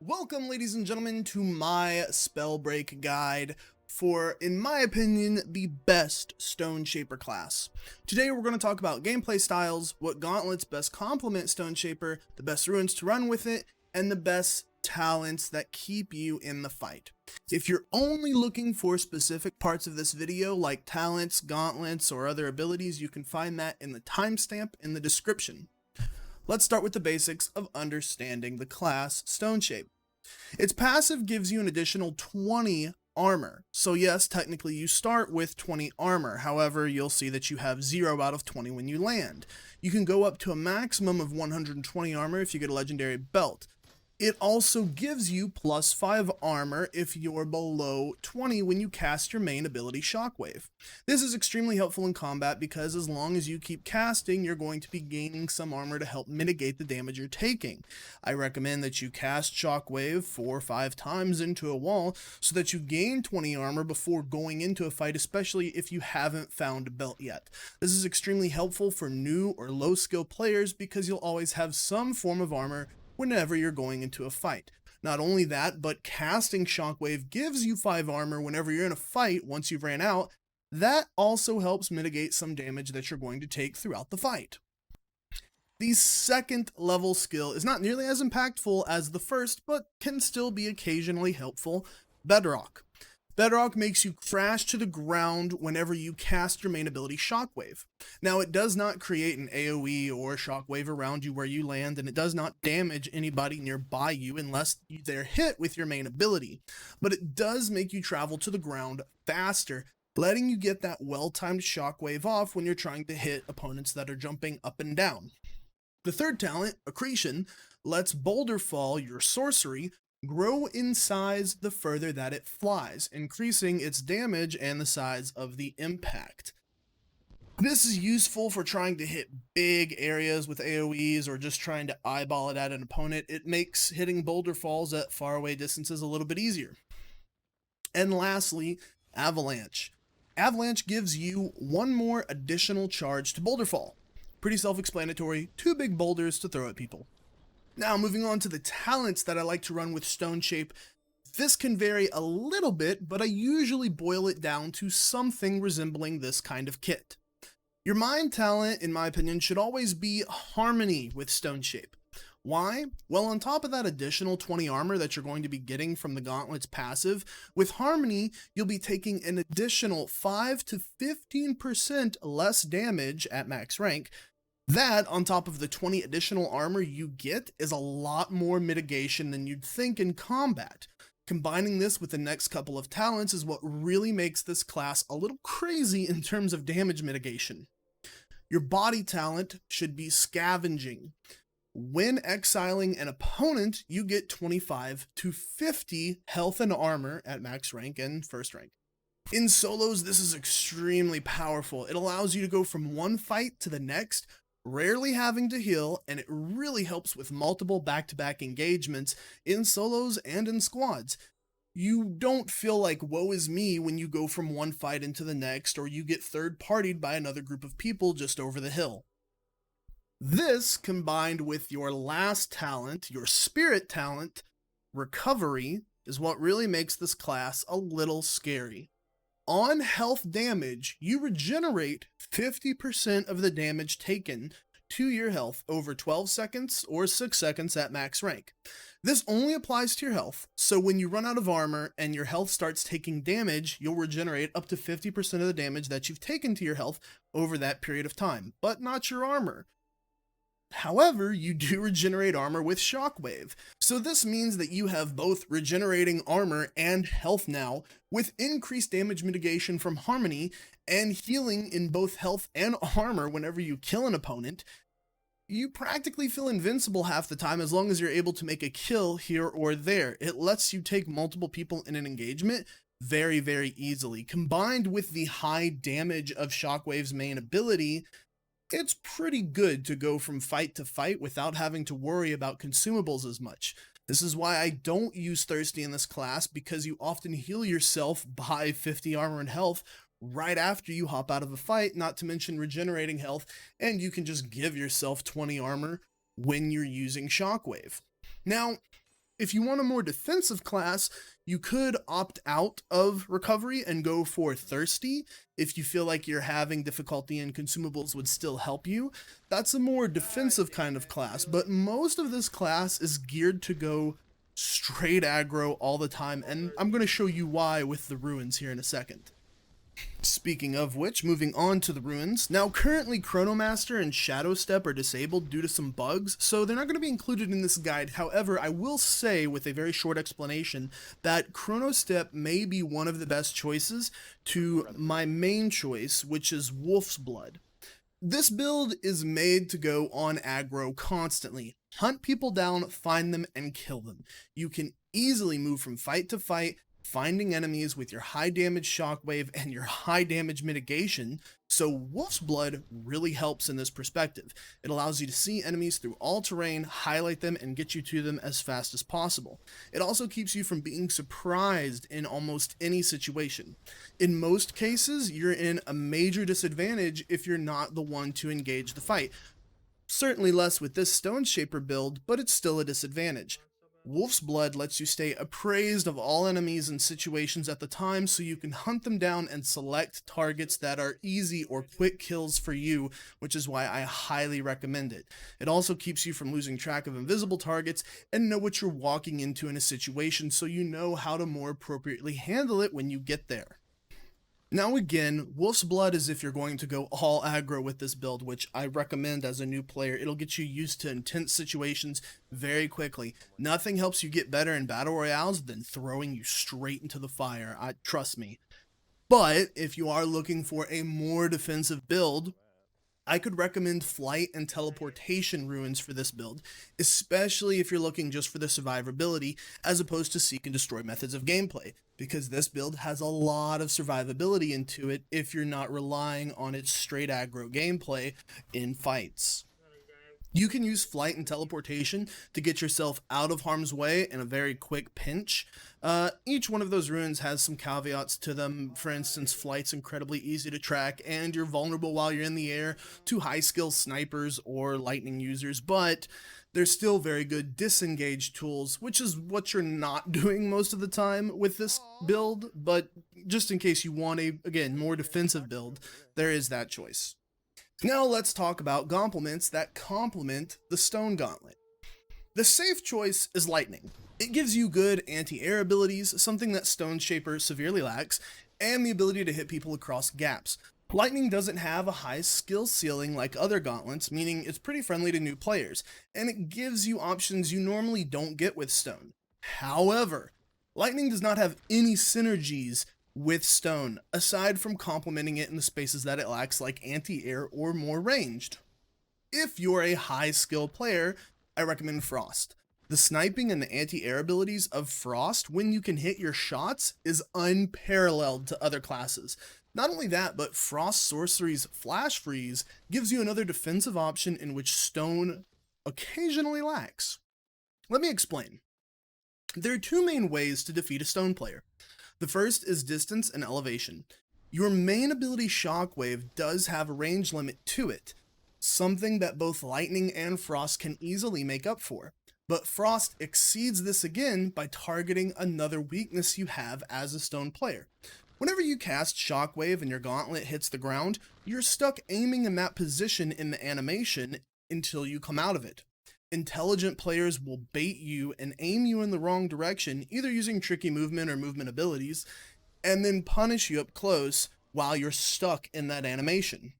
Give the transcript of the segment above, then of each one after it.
Welcome, ladies and gentlemen, to my Spellbreak guide for, in my opinion, the best Stoneshaper class. Today we're going to talk about gameplay styles, what gauntlets best complement Stoneshaper, the best runes to run with it, and the best talents that keep you in the fight. If you're only looking for specific parts of this video, like talents, gauntlets, or other abilities, you can find that in the timestamp in the description. Let's start with the basics of understanding the class Stoneshaper. Its passive gives you an additional 20 armor. So yes, technically you start with 20 armor. However, you'll see that you have 0 out of 20 when you land. You can go up to a maximum of 120 armor if you get a legendary belt. It also gives you plus 5 armor if you're below 20 when you cast your main ability Shockwave. This is extremely helpful in combat because as long as you keep casting, you're going to be gaining some armor to help mitigate the damage you're taking. I recommend that you cast Shockwave 4 or 5 times into a wall so that you gain 20 armor before going into a fight, especially if you haven't found a belt yet. This is extremely helpful for new or low skill players because you'll always have some form of armor whenever you're going into a fight. Not only that, but casting Shockwave gives you 5 armor whenever you're in a fight once you've ran out. That also helps mitigate some damage that you're going to take throughout the fight. The second level skill is not nearly as impactful as the first, but can still be occasionally helpful: Bedrock. Bedrock makes you crash to the ground whenever you cast your main ability Shockwave. Now, it does not create an AoE or Shockwave around you where you land, and it does not damage anybody nearby you unless they're hit with your main ability. But it does make you travel to the ground faster, letting you get that well-timed Shockwave off when you're trying to hit opponents that are jumping up and down. The third talent, Accretion, lets Boulder Fall, your sorcery, grow in size the further that it flies, increasing its damage and the size of the impact. This is useful for trying to hit big areas with AoEs or just trying to eyeball it at an opponent. It makes hitting boulder falls at faraway distances a little bit easier. And lastly, Avalanche. Avalanche gives you 1 more additional charge to boulder fall. Pretty self-explanatory, 2 big boulders to throw at people. Now, moving on to the talents that I like to run with Stoneshaper. This can vary a little bit, but I usually boil it down to something resembling this kind of kit. Your mind talent, in my opinion, should always be Harmony with Stoneshaper. Why? Well, on top of that additional 20 armor that you're going to be getting from the Gauntlet's passive, with Harmony, you'll be taking an additional 5 to 15% less damage at max rank. That, on top of the 20 additional armor you get, is a lot more mitigation than you'd think in combat. Combining this with the next couple of talents is what really makes this class a little crazy in terms of damage mitigation. Your body talent should be Scavenging. When exiling an opponent, you get 25 to 50 health and armor at max rank and first rank. In solos, this is extremely powerful. It allows you to go from one fight to the next, rarely having to heal, and it really helps with multiple back-to-back engagements in solos and in squads. You don't feel like woe is me when you go from one fight into the next, or you get third-partied by another group of people just over the hill. This, combined with your last talent, your spirit talent, Recovery, is what really makes this class a little scary. On health damage, you regenerate 50% of the damage taken to your health over 12 seconds or 6 seconds at max rank. This only applies to your health, so when you run out of armor and your health starts taking damage, you'll regenerate up to 50% of the damage that you've taken to your health over that period of time, but not your armor. However, you do regenerate armor with Shockwave, so this means that you have both regenerating armor and health now, with increased damage mitigation from Harmony and healing in both health and armor whenever you kill an opponent. You practically feel invincible half the time as long as you're able to make a kill here or there. It lets you take multiple people in an engagement very, very easily. Combined with the high damage of Shockwave's main ability, it's pretty good to go from fight to fight without having to worry about consumables as much. This is why I don't use Thirsty in this class, because you often heal yourself by 50 armor and health right after you hop out of a fight, not to mention regenerating health, and you can just give yourself 20 armor when you're using Shockwave. Now, If you want a more defensive class, you could opt out of recovery and go for thirsty if you feel like you're having difficulty and consumables would still help you. That's a more defensive kind of class, but most of this class is geared to go straight aggro all the time, and I'm going to show you why with the ruins here in a second. Speaking of which, moving on to the ruins. Now currently Chronomaster and Shadow Step are disabled due to some bugs, so they're not going to be included in this guide. However, I will say with a very short explanation that Chrono Step may be one of the best choices to my main choice, which is Wolf's Blood. This build is made to go on aggro constantly. Hunt people down, find them, and kill them. You can easily move from fight to fight, finding enemies with your high damage shockwave and your high damage mitigation, so Wolf's Blood really helps in this perspective. It allows you to see enemies through all terrain, highlight them, and get you to them as fast as possible. It also keeps you from being surprised in almost any situation. In most cases, you're in a major disadvantage if you're not the one to engage the fight. Certainly less with this Stoneshaper build, but it's still a disadvantage. Wolf's Blood lets you stay appraised of all enemies and situations at the time, so you can hunt them down and select targets that are easy or quick kills for you, which is why I highly recommend it. It also keeps you from losing track of invisible targets and know what you're walking into in a situation, so you know how to more appropriately handle it when you get there. Now again, Wolf's Blood is if you're going to go all aggro with this build, which I recommend as a new player. It'll get you used to intense situations very quickly. Nothing helps you get better in battle royales than throwing you straight into the fire, trust me. But if you are looking for a more defensive build, I could recommend Flight and Teleportation ruins for this build, especially if you're looking just for the survivability as opposed to seek and destroy methods of gameplay, because this build has a lot of survivability into it if you're not relying on its straight aggro gameplay in fights. You can use Flight and Teleportation to get yourself out of harm's way in a very quick pinch. Each one of those ruins has some caveats to them. For instance, Flight's incredibly easy to track, and you're vulnerable while you're in the air to high-skill snipers or lightning users, but they're still very good disengage tools, which is what you're not doing most of the time with this build, but just in case you want a, again, more defensive build, there is that choice. Now let's talk about complements that complement the Stone Gauntlet. The safe choice is Lightning. It gives you good anti-air abilities, something that Stoneshaper severely lacks, and the ability to hit people across gaps. Lightning doesn't have a high skill ceiling like other gauntlets, meaning it's pretty friendly to new players, and it gives you options you normally don't get with Stone. However, Lightning does not have any synergies with Stone, aside from complementing it in the spaces that it lacks, like anti-air or more ranged. If you're a high skill player, I recommend Frost. The sniping and the anti-air abilities of Frost when you can hit your shots is unparalleled to other classes. Not only that, but Frost Sorcery's Flash Freeze gives you another defensive option in which Stone occasionally lacks. Let me explain. There are two main ways to defeat a Stone player. The first is distance and elevation. Your main ability Shockwave does have a range limit to it, something that both Lightning and Frost can easily make up for. But Frost exceeds this again by targeting another weakness you have as a Stone player. Whenever you cast Shockwave and your gauntlet hits the ground, you're stuck aiming in that position in the animation until you come out of it. Intelligent players will bait you and aim you in the wrong direction, either using tricky movement or movement abilities, and then punish you up close while you're stuck in that animation.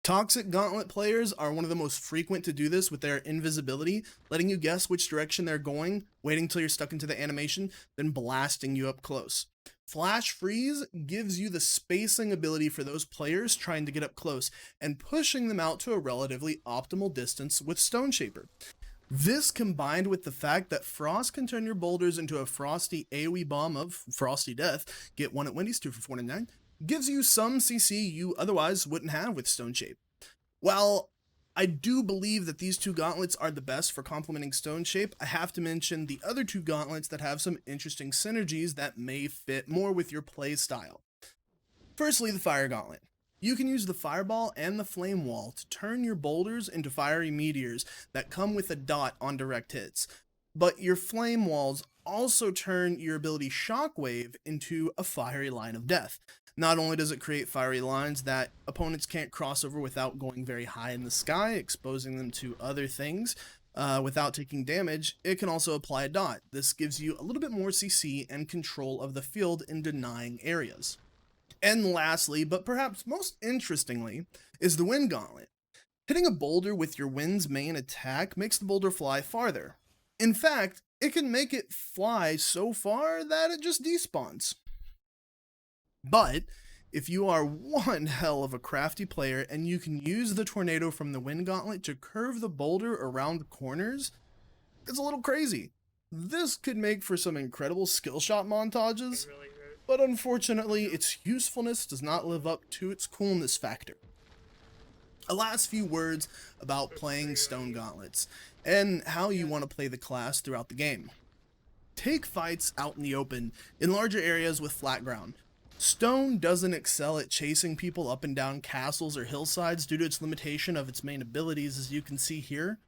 Toxic Gauntlet players are one of the most frequent to do this with their invisibility, letting you guess which direction they're going, waiting till you're stuck into the animation, then blasting you up close. Flash Freeze gives you the spacing ability for those players trying to get up close, and pushing them out to a relatively optimal distance with Stoneshaper. This, combined with the fact that Frost can turn your boulders into a frosty AoE bomb of Frosty Death, get one at Wendy's, 2 for $4.99, gives you some CC you otherwise wouldn't have with Stoneshaper. While I do believe that these two gauntlets are the best for complementing Stoneshaper, I have to mention the other two gauntlets that have some interesting synergies that may fit more with your play style. Firstly, the Fire Gauntlet. You can use the Fireball and the Flame Wall to turn your boulders into fiery meteors that come with a dot on direct hits. but your flame walls also turn your ability Shockwave into a fiery line of death. Not only does it create fiery lines that opponents can't cross over without going very high in the sky, exposing them to other things without taking damage, it can also apply a dot. This gives you a little bit more CC and control of the field in denying areas. And lastly, but perhaps most interestingly, is the Wind Gauntlet. Hitting a boulder with your wind's main attack makes the boulder fly farther. In fact, it can make it fly so far that it just despawns. But if you are one hell of a crafty player and you can use the tornado from the Wind Gauntlet to curve the boulder around corners, it's a little crazy. This could make for some incredible skill shot montages, but unfortunately its usefulness does not live up to its coolness factor. A last few words about playing Stone Gauntlets and how you want to play the class throughout the game. Take fights out in the open in larger areas with flat ground. Stone doesn't excel at chasing people up and down castles or hillsides due to its limitation of its main abilities, as you can see here.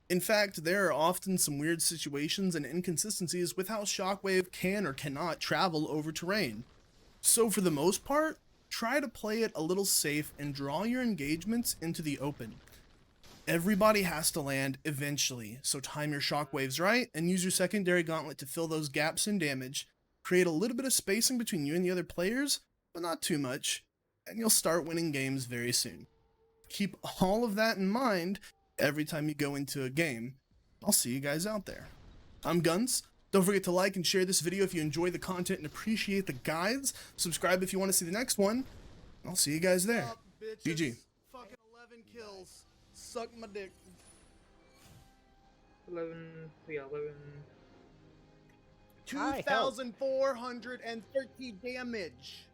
In fact, there are often some weird situations and inconsistencies with how Shockwave can or cannot travel over terrain. So for the most part, try to play it a little safe and draw your engagements into the open. Everybody has to land eventually, so time your shockwaves right and use your secondary gauntlet to fill those gaps in damage, create a little bit of spacing between you and the other players, but not too much, and you'll start winning games very soon. Keep all of that in mind every time you go into a game. I'll see you guys out there. I'm Guns. Don't forget to like and share this video if you enjoy the content and appreciate the guides. Subscribe if you want to see the next one. I'll see you guys there. GG. Fucking 11 kills. Suck my dick. 11, yeah, 11. 2,430 damage.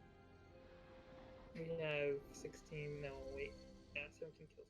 No, 16, no, wait. Yeah, 17 kills.